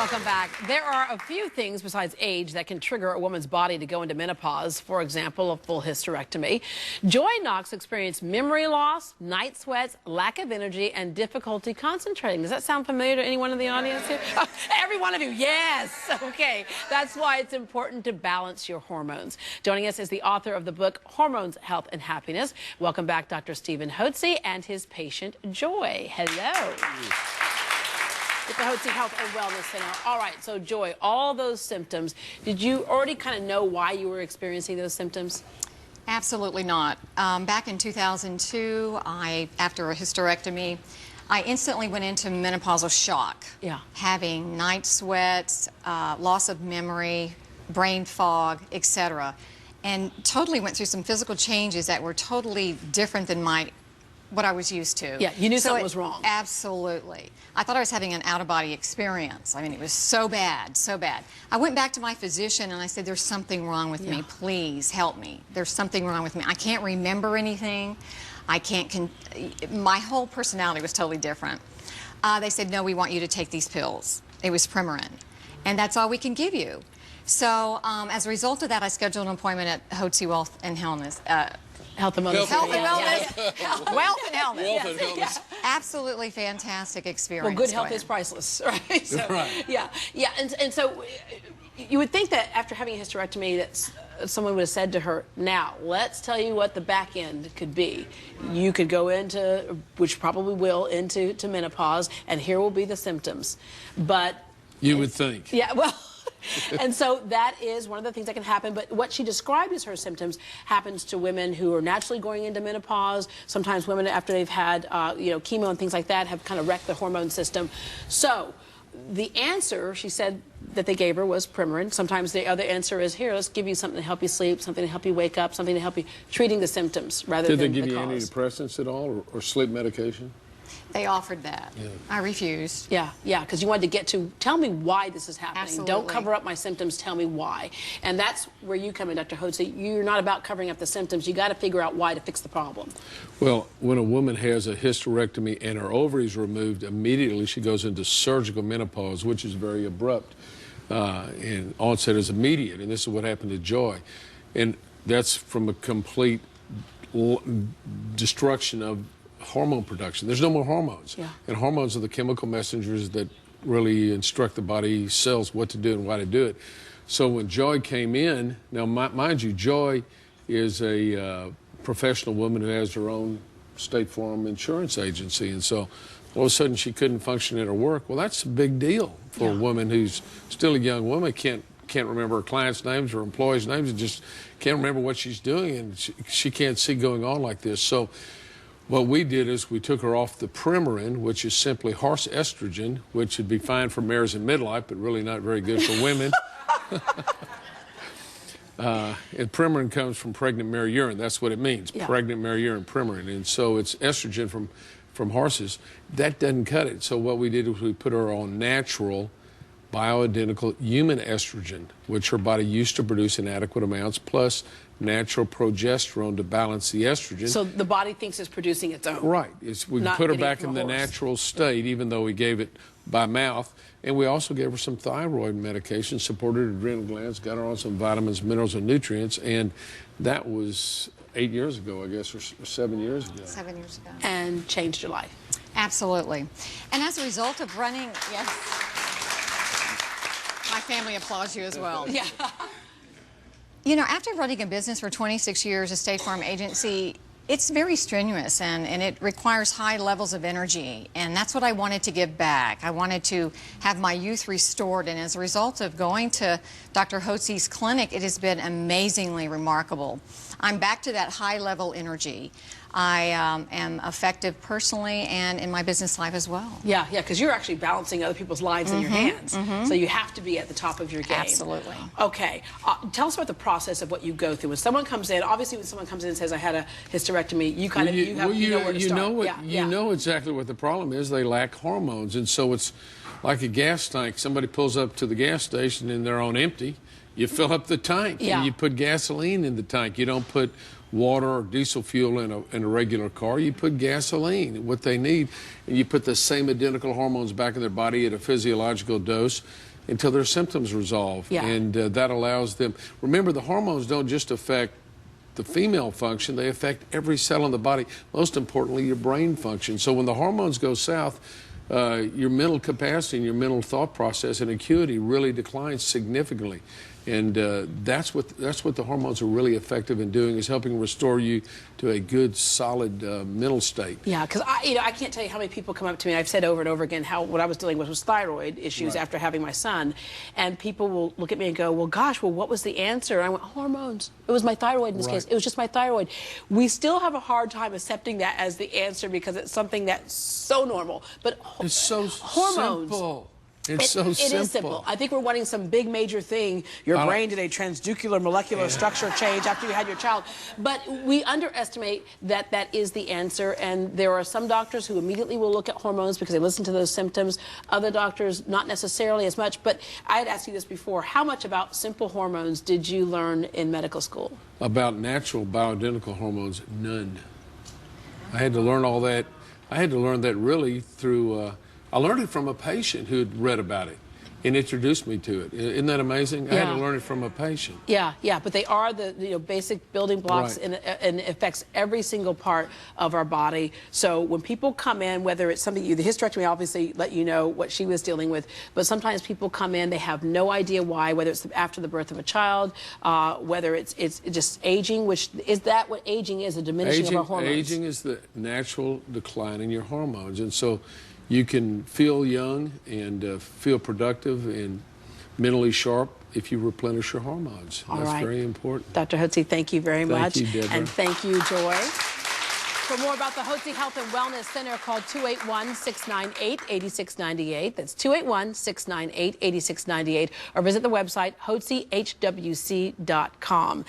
Welcome back. There are a few things besides age that can trigger a woman's body to go into menopause. For example, a full hysterectomy. Joy Knox experienced memory loss, night sweats, lack of energy, and difficulty concentrating. Does that sound familiar to anyone in the audience here? Oh, every one of you, yes. Okay, that's why it's important to balance your hormones. Joining us is the author of the book, Hormones, Health, and Happiness. Welcome back, Dr. Stephen Hotze and his patient, Joy. Hello. With the Hotze Health and Wellness Center. All right, so Joy, all those symptoms, did you already kind of know why you were experiencing those symptoms? Absolutely not. Back in 2002, after a hysterectomy, I instantly went into menopausal shock. Yeah. Having night sweats, loss of memory, brain fog, etc. And totally went through some physical changes that were totally different than what I was used to. Yeah, you knew something was wrong. Absolutely. I thought I was having an out-of-body experience. I mean, it was so bad, so bad. I went back to my physician and I said, there's something wrong with me. Please help me. There's something wrong with me. I can't remember anything. I can't, my whole personality was totally different. They said, no, we want you to take these pills. It was Premarin. And that's all we can give you. So as a result of that, I scheduled an appointment at Hotze Wealth and Wellness. Health and Wellness. Health and Wellness. Wealth and Wellness. Wealth and Wellness. Yeah. Absolutely fantastic experience. Well, good health is priceless, right? So, right. Yeah, yeah, and so you would think that after having a hysterectomy that someone would have said to her, now, let's tell you what the back end could be. You could go into, which probably will, into menopause, and here will be the symptoms. But you would think. Yeah, well, and so that is one of the things that can happen. But what she described as her symptoms happens to women who are naturally going into menopause. Sometimes women, after they've had chemo and things like that, have kind of wrecked the hormone system. So the answer, she said, that they gave her was Premarin. Sometimes the other answer is, here, let's give you something to help you sleep, something to help you wake up, something to help you treating the symptoms rather than the cause. Did they give you antidepressants at all or sleep medication? They offered that. Yeah. I refused. Yeah, yeah, because you wanted to get to, tell me why this is happening. Absolutely. Don't cover up my symptoms, tell me why. And that's where you come in, Dr. Hotze. You're not about covering up the symptoms. You got to figure out why to fix the problem. Well, when a woman has a hysterectomy and her ovaries removed, immediately she goes into surgical menopause, which is very abrupt, and onset is immediate. And this is what happened to Joy. And that's from a complete destruction of hormone production. There's no more hormones. Yeah. And hormones are the chemical messengers that really instruct the body cells what to do and why to do it. So when Joy came in, now mind you, Joy is a professional woman who has her own State Farm insurance agency, and so all of a sudden she couldn't function at her work. Well, that's a big deal for a woman who's still a young woman, can't remember her clients' names or employees' names, and just can't remember what she's doing, and she can't see going on like this. So what we did is we took her off the Premarin, which is simply horse estrogen, which would be fine for mares in midlife, but really not very good for women. And Premarin comes from pregnant mare urine. That's what it means, pregnant mare urine, Premarin. And so it's estrogen from horses. That doesn't cut it. So what we did was we put her on natural, bioidentical human estrogen, which her body used to produce in adequate amounts, plus natural progesterone to balance the estrogen. So the body thinks it's producing its own. Right. We put her back in the natural state, even though we gave it by mouth. And we also gave her some thyroid medication, supported her adrenal glands, got her on some vitamins, minerals, and nutrients. And that was 8 years ago, I guess, or 7 years ago. 7 years ago. And changed your life. Absolutely. And as a result of running, yes, my family applauds you as well. Yeah. You know, after running a business for 26 years, a State Farm agency, it's very strenuous and it requires high levels of energy. And that's what I wanted to give back. I wanted to have my youth restored. And as a result of going to Dr. Hotze's clinic, it has been amazingly remarkable. I'm back to that high level energy. I am effective personally and in my business life as well. Yeah, yeah, because you're actually balancing other people's lives in your hands. So you have to be at the top of your game. Absolutely. Okay. Tell us about the process of what you go through. When someone comes in, obviously when someone comes in and says, I had a hysterectomy, you kind of you know where to start. You know exactly what the problem is. They lack hormones. And so it's like a gas tank. Somebody pulls up to the gas station and they're on empty. You fill up the tank and you put gasoline in the tank. You don't put water or diesel fuel in a regular car. You put gasoline, what they need, and you put the same identical hormones back in their body at a physiological dose. until their symptoms resolve. Yeah. And that allows them. Remember, the hormones don't just affect the female function, they affect every cell in the body, most importantly your brain function. So when the hormones go south, your mental capacity and your mental thought process and acuity really declines significantly. And that's what the hormones are really effective in doing, is helping restore you to a good, solid mental state. Yeah, because I can't tell you how many people come up to me. I've said over and over again how what I was dealing with was thyroid issues after having my son, and people will look at me and go, "Well, gosh, well, what was the answer?" And I went, "Hormones. It was my thyroid in this case. It was just my thyroid." We still have a hard time accepting that as the answer because it's something that's so normal. But it's so hormones. Simple. It's so simple. It is simple. I think we're wanting some big major thing. Your brain did a transducular molecular structure change after you had your child. But we underestimate that that is the answer. And there are some doctors who immediately will look at hormones because they listen to those symptoms. Other doctors, not necessarily as much. But I had asked you this before. How much about simple hormones did you learn in medical school? About natural bioidentical hormones, none. I had to learn all that. I had to learn that really through... I learned it from a patient who had read about it and introduced me to it. Isn't that amazing? I had to learn it from a patient. Yeah, but they are the basic building blocks, and it affects every single part of our body. So when people come in, whether it's something the hysterectomy obviously let you know what she was dealing with, but sometimes people come in, they have no idea why, whether it's after the birth of a child, whether it's just aging, which is that what aging is, a diminishing of our hormones. Aging is the natural decline in your hormones, and so you can feel young and feel productive and mentally sharp if you replenish your hormones. That's very important. Dr. Hotze, thank you very much. Thank you, Deborah. And thank you, Joy. For more about the Hotze Health and Wellness Center, call 281-698-8698. That's 281-698-8698. Or visit the website, hotzehwc.com.